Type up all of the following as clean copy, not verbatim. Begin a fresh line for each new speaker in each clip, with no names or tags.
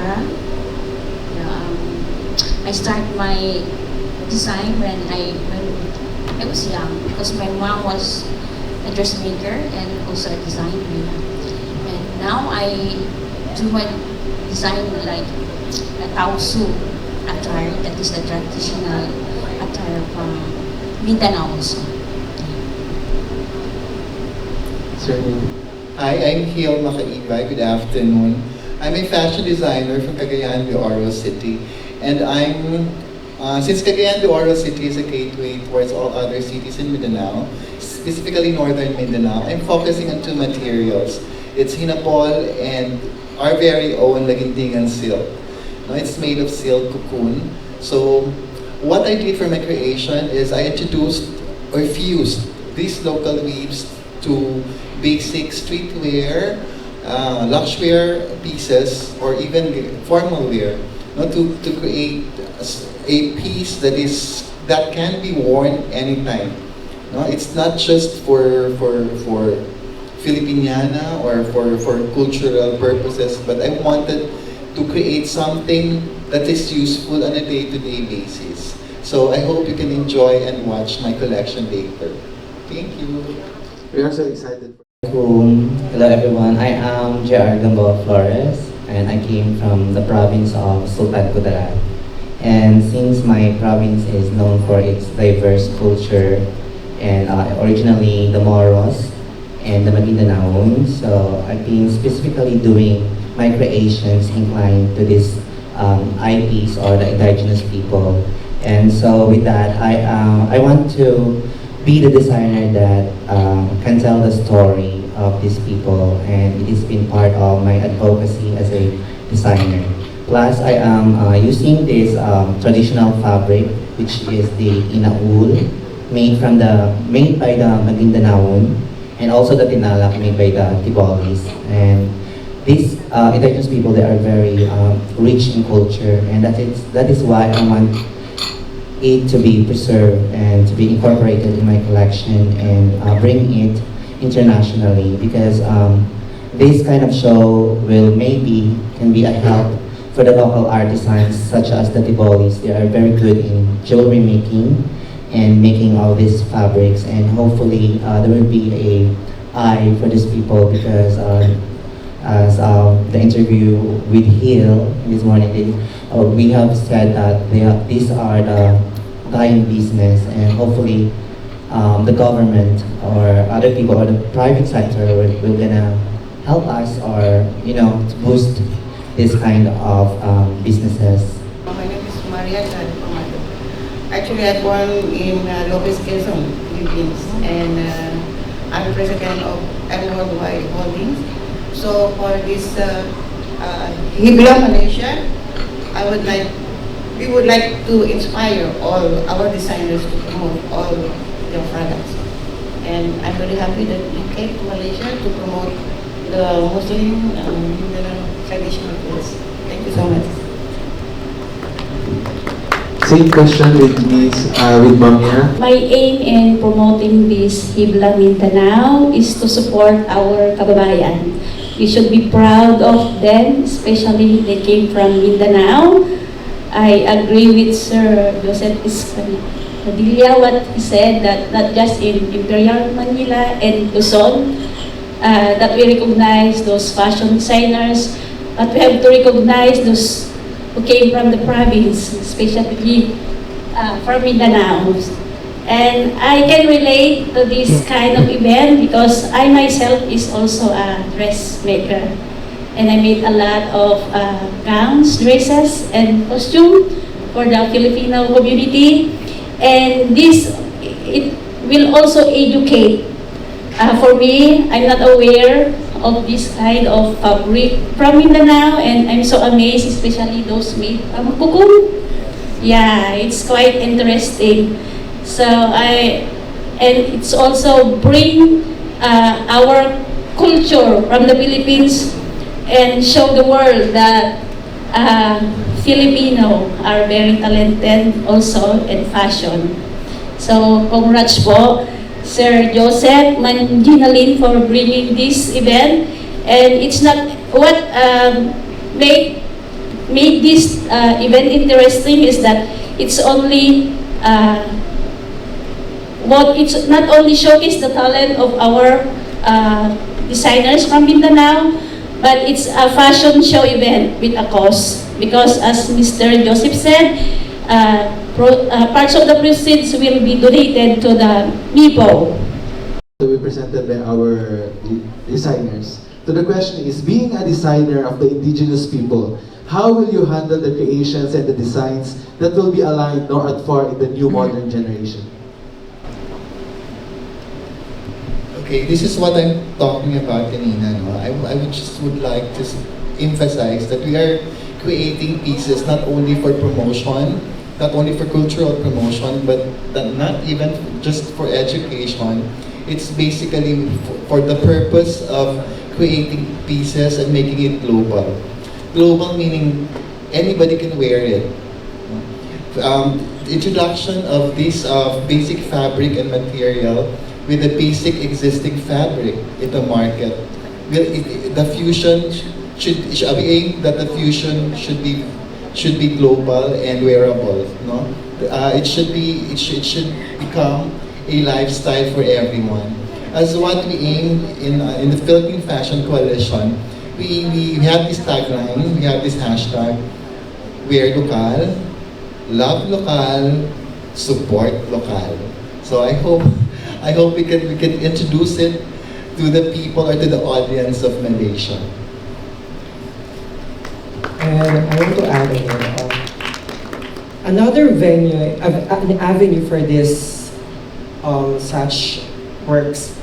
Clara. I started my design when I was young because my mom was a dressmaker and also a designer. And now I do my design like a tausu attire, that is the traditional attire from Mindanao also.
Sir. Hi, I'm Hil Makaiba. Good afternoon. I'm a fashion designer from Cagayan de Oro City, and since Cagayan de Oro City is a gateway towards all other cities in Mindanao, specifically northern Mindanao, I'm focusing on two materials. It's hinapol and our very own Lagindingan silk. No, it's made of silk cocoon. So what I did for my creation is I introduced or fused these local weaves to basic streetwear, luxwear pieces, or even formal wear, no, to create a piece that can be worn anytime. No, it's not just for Filipiniana or for cultural purposes, but I wanted to create something that is useful on a day-to-day basis. So I hope you can enjoy and watch my collection later. Thank you.
We are so excited.
Hello everyone, I am J.R. Gamboa Flores and I came from the province of Sultan Kudarat. And since my province is known for its diverse culture and originally the Moros and the Magindanaons, so I've been specifically doing my creations inclined to this IPs or the indigenous people. And so with that, I want to be the designer that can tell the story of these people, and it has been part of my advocacy as a designer. Plus, I am using this traditional fabric, which is the inaul, made by the Magindanaon, and also the tinalak made by the Tibolis. And these indigenous people, they are very rich in culture, and that is why I want it to be preserved and to be incorporated in my collection and bring it internationally, because this kind of show can be a help for the local artisans such as the Tibolis. They are very good in jewelry making and making all these fabrics, and hopefully there will be a eye for these people, because as the interview with Hill this morning, we have said that these are the dying business, and hopefully the government or other people or the private sector will gonna help us, or to boost this kind of businesses.
My name is Maria Pomado. Actually, I born in Lopez Quezon, Philippines, and I'm president of Worldwide Holdings. So for this Hibla, Malaysia, we would like to inspire all our designers to promote all their products. And I'm very happy that we came to Malaysia to promote the Muslim traditional clothes. Thank you so much.
Same question with Mamia.
My aim in promoting this Hibla Mindanao is to support our kababayan. We should be proud of them, especially they came from Mindanao. I agree with Sir Joseph Padilla what he said, that not just in Imperial Manila and Luzon that we recognize those fashion designers, but we have to recognize those who came from the province, especially from Mindanao. And I can relate to this kind of event because I myself is also a dressmaker. And I made a lot of gowns, dresses, and costume for the Filipino community. And it will also educate. For me, I'm not aware of this kind of fabric from Mindanao, and I'm so amazed, especially those made from cocoon. Yeah, it's quite interesting. And it's also bring our culture from the Philippines and show the world that Filipino are very talented also in fashion. So congrats po, Sir Joseph Manginalin, for bringing this event. And it's not what make made this event interesting is that it's only it's not only showcase the talent of our designers from Mindanao, but it's a fashion show event with a cause. Because as Mr. Joseph said, parts of the proceeds will be donated to the MIPO.
To be presented by our designers. So the question is, being a designer of the indigenous people, how will you handle the creations and the designs that will be aligned north far in the new modern generation?
Okay, this is what I'm talking about kanina. No? I would like to emphasize that we are creating pieces not only for promotion, not only for cultural promotion, but not even just for education. It's basically for the purpose of creating pieces and making it global. Global meaning anybody can wear it. The introduction of this basic fabric and material with the basic existing fabric in the market. The fusion we aim that the fusion should be global and wearable. No, it should become a lifestyle for everyone. As what we aim in the Philippine Fashion Coalition, we have this tagline, we have this hashtag, wear local, love local, support local. So I hope we can introduce it to the people or to the audience of Malaysia.
And I want to add again, another an avenue for this such works,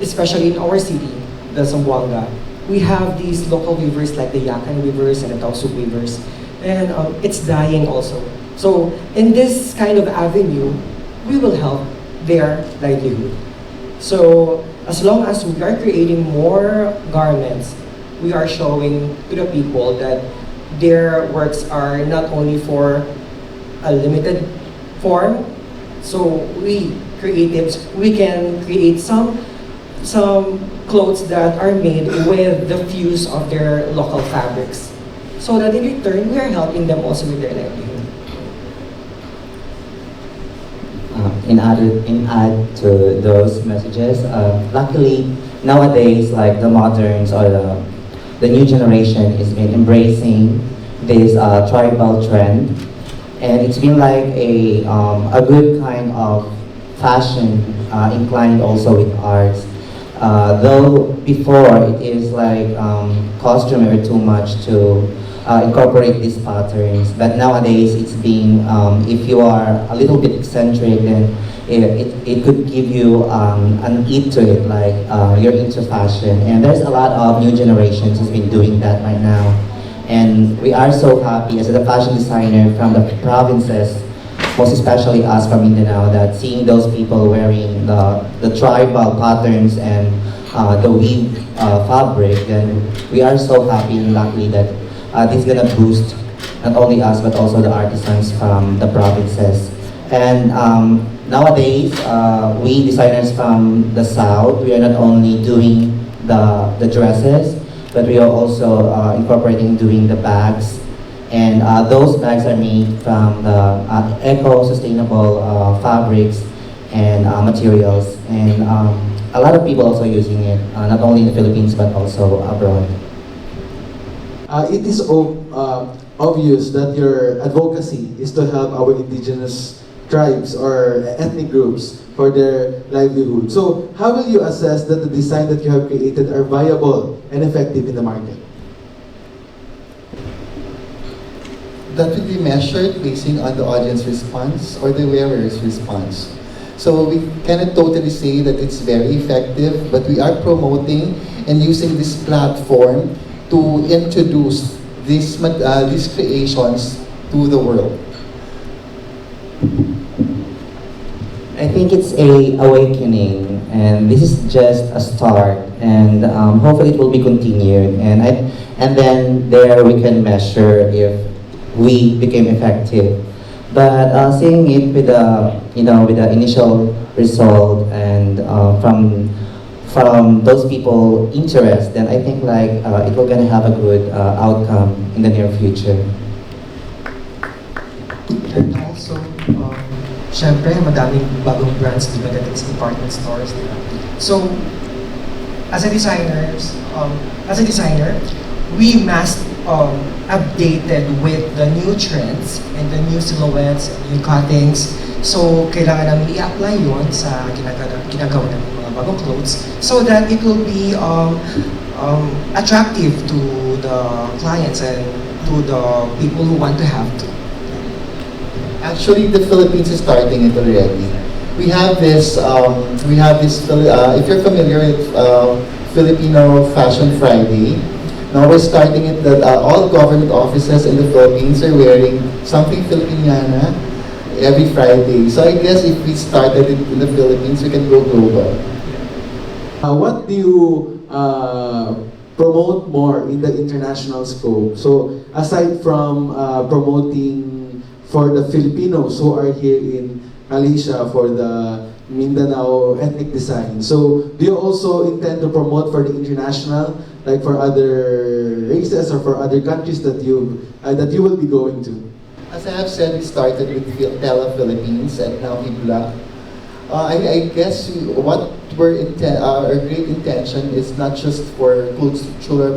especially in our city, the Zamboanga. We have these local weavers like the Yakan weavers and the Tausug weavers, and it's dying also. So in this kind of avenue, we will help their livelihood. So as long as we are creating more garments, we are showing to the people that their works are not only for a limited form. So we creatives, we can create some clothes that are made with the fuse of their local fabrics, so that in return we are helping them also with their livelihood.
In add to those messages, luckily nowadays, like the moderns or the new generation is been embracing this tribal trend, and it's been like a good kind of fashion inclined also with arts. Though before it is like costuming too much to incorporate these patterns, but nowadays it's being, if you are a little bit eccentric, then it could give you an eat to it, like you're into fashion. And there's a lot of new generations who's been doing that right now. And we are so happy as a fashion designer from the provinces, most especially us from Mindanao, that seeing those people wearing the tribal patterns and the weave fabric, then we are so happy and lucky that this is gonna boost not only us but also the artisans from the provinces. And nowadays, we designers from the south, we are not only doing the dresses, but we are also incorporating doing the bags. And those bags are made from the eco-sustainable fabrics and materials. And a lot of people also using it, not only in the Philippines but also abroad.
It is obvious that your advocacy is to help our indigenous tribes or ethnic groups for their livelihood. So how will you assess that the design that you have created are viable and effective in the market?
That will be measured basing on the audience response or the wearer's response. So we cannot totally say that it's very effective, but we are promoting and using this platform to introduce these creations to the world.
I think it's a awakening, and this is just a start, and hopefully it will be continued. And then there we can measure if we became effective. But seeing it with the with the initial result and from those people interest, then I think like it will gonna have a good outcome in the near future.
And also, syempre, madaming bagong brands, di ba, dating sa department stores, di ba? So, as a designer, we must updated with the new trends and the new silhouettes and new cuttings. So, kailangan namin i-apply yun sa ginagawa ng mga bagong clothes so that it will be attractive to the clients and to the people who want to have to.
Actually, the Philippines is starting it already. We have this, if you're familiar with Filipino Fashion Friday, now we're starting it that all government offices in the Philippines are wearing something Filipiniana every Friday. So I guess if we started it in the Philippines, we can go global.
What do you promote more in the international scope? So aside from promoting for the Filipinos who are here in Malaysia for the Mindanao ethnic design, so do you also intend to promote for the international, like for other races or for other countries that you will be going to?
As I have said, we started with Tela Philippines and now Hibla. I guess what our great intention is not just for cultural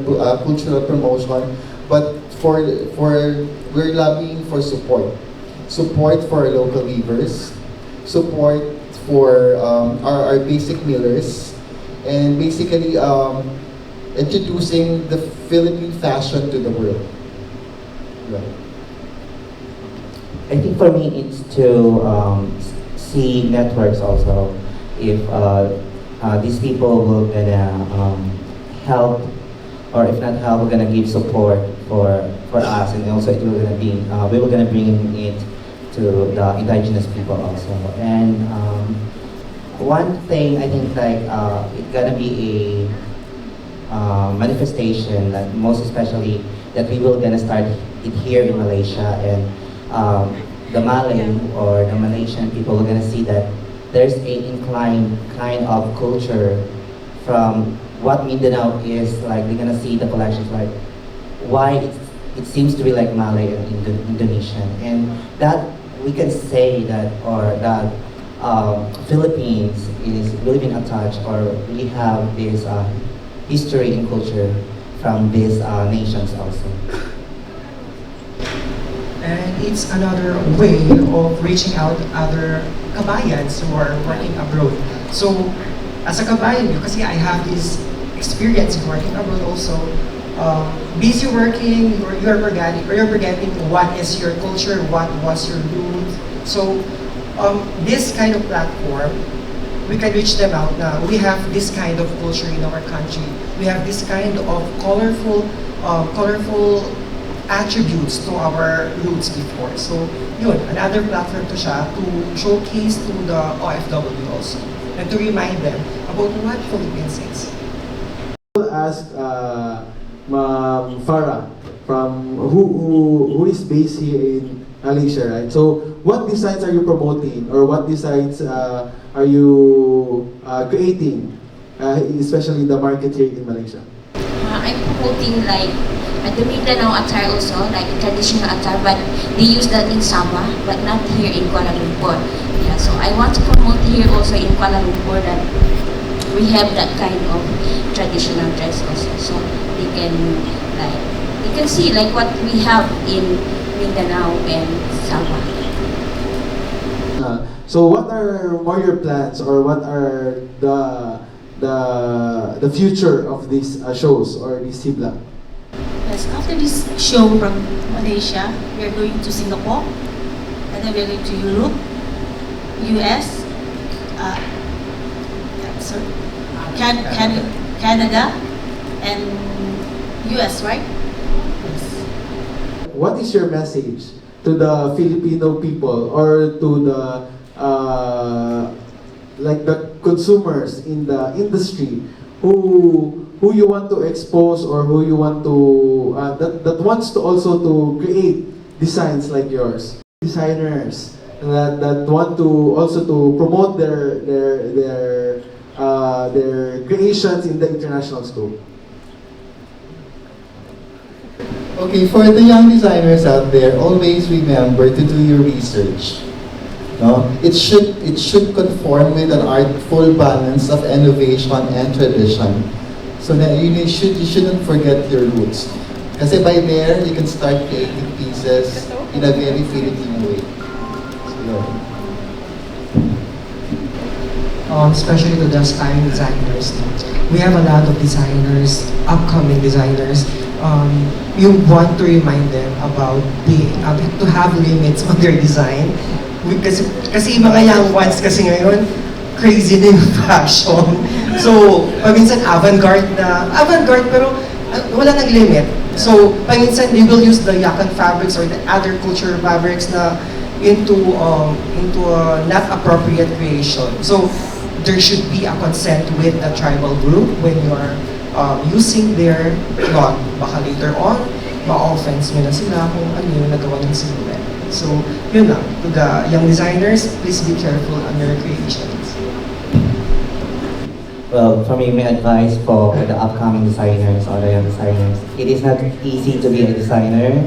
promotion, but we're lobbying for support for our local weavers, support for our basic millers, and basically introducing the Philippine fashion to the world. Right.
I think for me it's to see networks also. If these people will gonna help, or if not help, we're gonna give support for us, and also it will gonna be we were gonna bring it to the indigenous people also. And one thing I think like it's gonna be a manifestation, like most especially that we will gonna start it here in Malaysia, and the Malay or the Malaysian people are gonna see that there's a inclined kind of culture from what Mindanao is like. They're gonna see the collections like why it seems to be like Malay and Indonesian, and that we can say that, or that Philippines is really been attached, or we have this history and culture from these nations also.
And it's another way of reaching out to other kabayans who are working abroad. So, as a kabayan, because I have this experience in working abroad also, busy working, you're forgetting what is your culture, what was your root. So, this kind of platform, we can reach them out now. We have this kind of culture in our country. We have this kind of colorful attributes to our roots before. So, yun, another platform to siya to showcase to the OFW also, and to remind them about what Philippines is.
I'll ask Ma'am Farah, from who is based here in Malaysia, right? So, what designs are you promoting, or what designs are you creating, especially the market here in Malaysia?
I'm promoting like the Mindanao attire also, like traditional attire, but they use that in Sabah, but not here in Kuala Lumpur. Yeah, so I want to promote here also in Kuala Lumpur that we have that kind of traditional dress also, so they can see like what we have in Mindanao and Sabah.
So what are more your plans, or what are the future of these shows or this Hibla?
Yes, after this show from Malaysia, we are going to Singapore, and then we are going to Europe, US, Canada, and US, right? Yes.
What is your message to the Filipino people, or to the like the consumers in the industry who you want to expose, or who you want to that wants to also to create designs like yours, designers that want to also to promote their their creations in the international scope.
Okay, for the young designers out there, always remember to do your research. No? It should conform with an artful balance of innovation and tradition. So that you shouldn't forget your roots. Kasi by there, you can start creating pieces in a very Filipino way. So, yun.
Especially to the aspiring designers. We have a lot of designers, upcoming designers. You want to remind them about to have limits on their design. Kasi yung mga young ones kasi ngayon, crazy na yung fashion. So, paminsan avant-garde pero wala nang limit. So, paminsan they will use the yakan fabrics or the other culture fabrics na into not appropriate creation. So, there should be a consent with the tribal group when you are using their cloth. Baka later on, ma-offense nyo na sila kung ano yung nagawa ng silhouette. So, yun lang. To the young designers, please be careful on your creations.
Well, for me, my advice for the upcoming designers or the young designers, it is not easy to be a designer,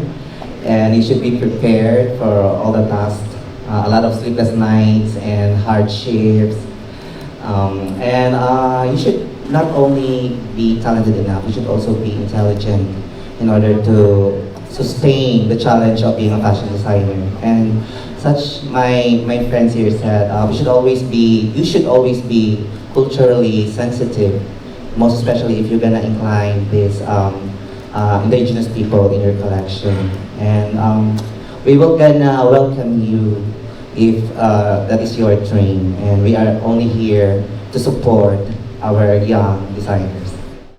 and you should be prepared for all the tasks, a lot of sleepless nights and hardships, and you should not only be talented enough, you should also be intelligent in order to sustain the challenge of being a fashion designer. And such my friends here said, you should always be culturally sensitive, most especially if you're gonna incline this indigenous people in your collection. And we will gonna welcome you if that is your dream, and we are only here to support our young designers.